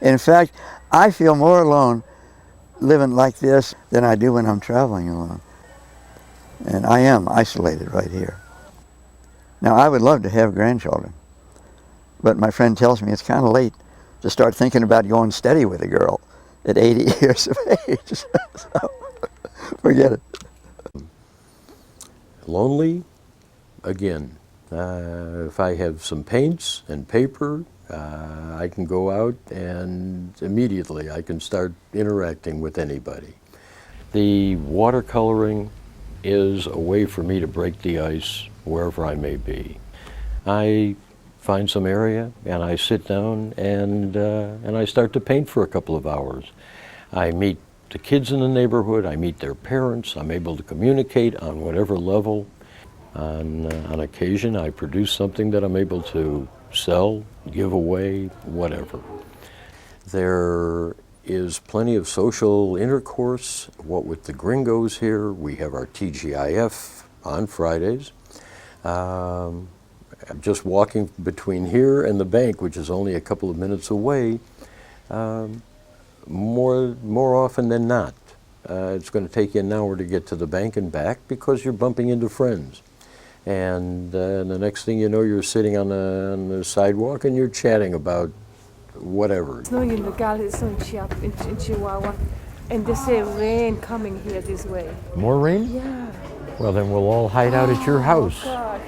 In fact, I feel more alone living like this than I do when I'm traveling alone. And I am isolated right here. Now, I would love to have grandchildren, but my friend tells me it's kind of late to start thinking about going steady with a girl at 80 years of age. So, forget it. Lonely, again. If I have some paints and paper, I can go out and immediately I can start interacting with anybody. The watercoloring is a way for me to break the ice wherever I may be. I find some area and I sit down and I start to paint for a couple of hours. I meet the kids in the neighborhood, I meet their parents, I'm able to communicate on whatever level. On occasion, I produce something that I'm able to sell, give away, whatever. There is plenty of social intercourse. What with the gringos here, we have our TGIF on Fridays. I'm just walking between here and the bank, which is only a couple of minutes away, more often than not. It's going to take you an hour to get to the bank and back because you're bumping into friends. And the next thing you know, you're sitting on the sidewalk and you're chatting about whatever. Snowing in the galley, it's snowing in Chihuahua, and they say rain coming here this way. More rain? Yeah. Well, then we'll all hide out at your house. God.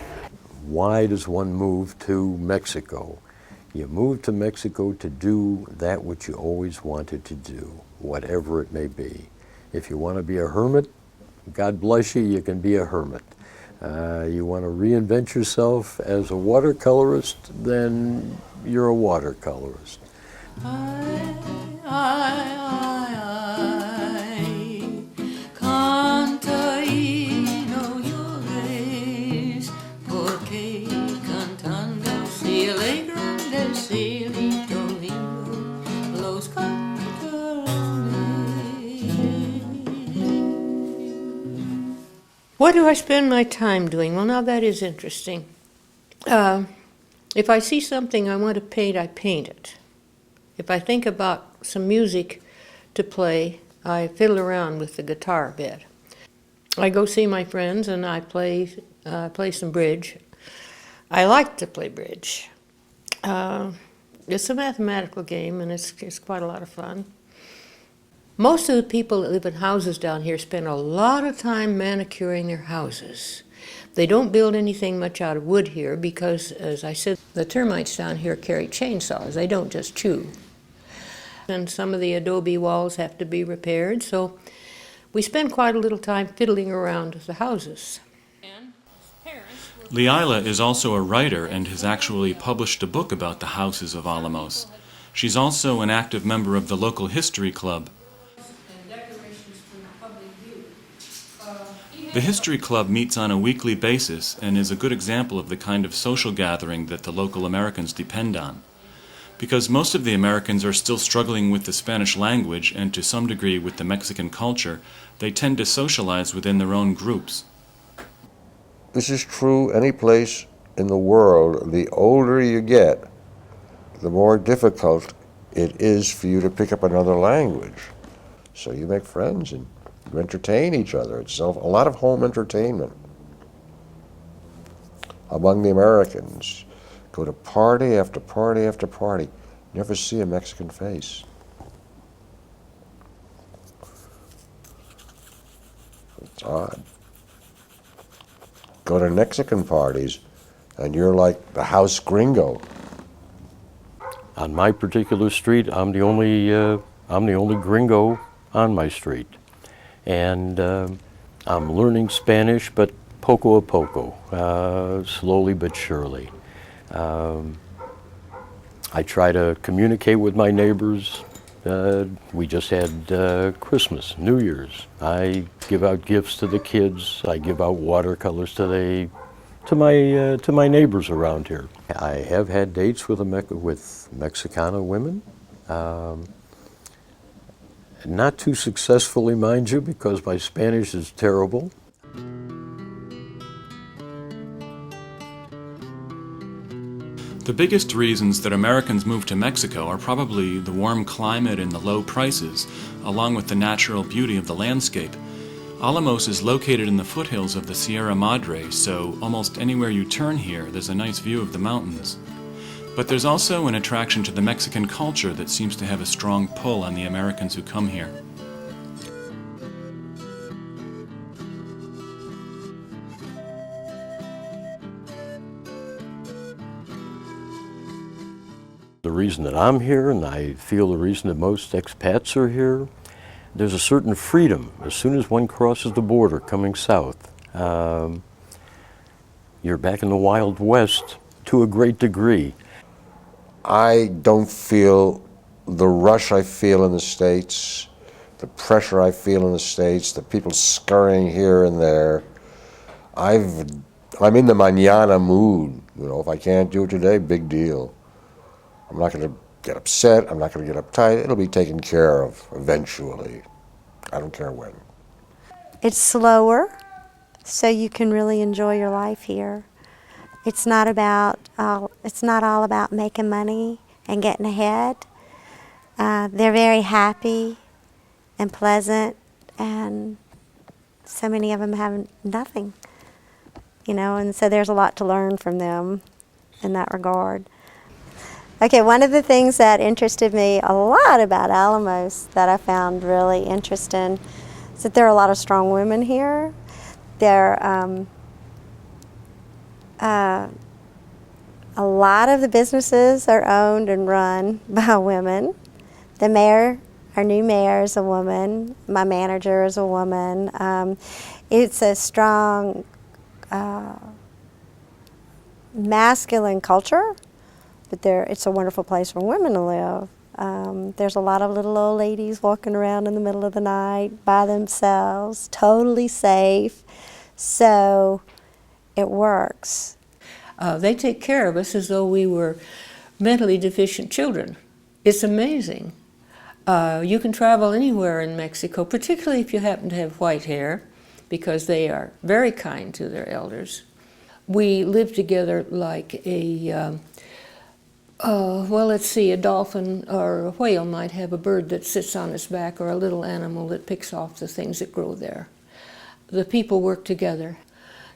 Why does one move to Mexico? You move to Mexico to do that which you always wanted to do, whatever it may be. If you want to be a hermit, God bless you, you can be a hermit. You want to reinvent yourself as a watercolorist, then you're a watercolorist. What do I spend my time doing? Well, now that is interesting. If I see something I want to paint, I paint it. If I think about some music to play, I fiddle around with the guitar a bit. I go see my friends and I play some bridge. I like to play bridge. It's a mathematical game and it's quite a lot of fun. Most of the people that live in houses down here spend a lot of time manicuring their houses. They don't build anything much out of wood here because, as I said, the termites down here carry chainsaws. They don't just chew. And some of the adobe walls have to be repaired, so we spend quite a little time fiddling around with the houses. Leila is also a writer and has actually published a book about the houses of Alamos. She's also an active member of the local history club. The History Club meets on a weekly basis and is a good example of the kind of social gathering that the local Americans depend on. Because most of the Americans are still struggling with the Spanish language and to some degree with the Mexican culture, they tend to socialize within their own groups. This is true any place in the world. The older you get, the more difficult it is for you to pick up another language. So you make friends and you entertain each other. It's a lot of home entertainment among the Americans. Go to party after party after party. Never see a Mexican face. It's odd. Go to Mexican parties and you're like the house gringo. On my particular street, I'm the only gringo on my street. And I'm learning Spanish, but poco a poco, slowly but surely. I try to communicate with my neighbors. We just had Christmas, New Year's. I give out gifts to the kids. I give out watercolors to my neighbors around here. I have had dates with Mexicana women. Not too successfully, mind you, because my Spanish is terrible. The biggest reasons that Americans move to Mexico are probably the warm climate and the low prices, along with the natural beauty of the landscape. Alamos is located in the foothills of the Sierra Madre, so almost anywhere you turn here, there's a nice view of the mountains. But there's also an attraction to the Mexican culture that seems to have a strong pull on the Americans who come here. The reason that I'm here, and I feel the reason that most expats are here, there's a certain freedom as soon as one crosses the border coming south. You're back in the Wild West to a great degree. I don't feel the rush I feel in the States, the pressure I feel in the States, the people scurrying here and there. I'm in the mañana mood. You know, if I can't do it today, big deal. I'm not going to get upset. I'm not going to get uptight. It'll be taken care of eventually. I don't care when. It's slower, so you can really enjoy your life here. It's not all about making money and getting ahead. They're very happy and pleasant, and so many of them have nothing, you know, and so there's a lot to learn from them in that regard. Okay, one of the things that interested me a lot about Alamos that I found really interesting is that there are a lot of strong women here. A lot of the businesses are owned and run by women. The mayor, our new mayor, is a woman. My manager is a woman. It's a strong masculine culture, but it's a wonderful place for women to live. There's a lot of little old ladies walking around in the middle of the night by themselves, totally safe. So it works. They take care of us as though we were mentally deficient children. It's amazing. You can travel anywhere in Mexico, particularly if you happen to have white hair, because they are very kind to their elders. We live together like well, let's see, a dolphin or a whale might have a bird that sits on its back, or a little animal that picks off the things that grow there. The people work together.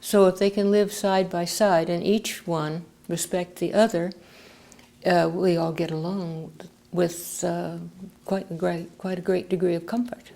So if they can live side by side and each one respect the other, we all get along with quite a great degree of comfort.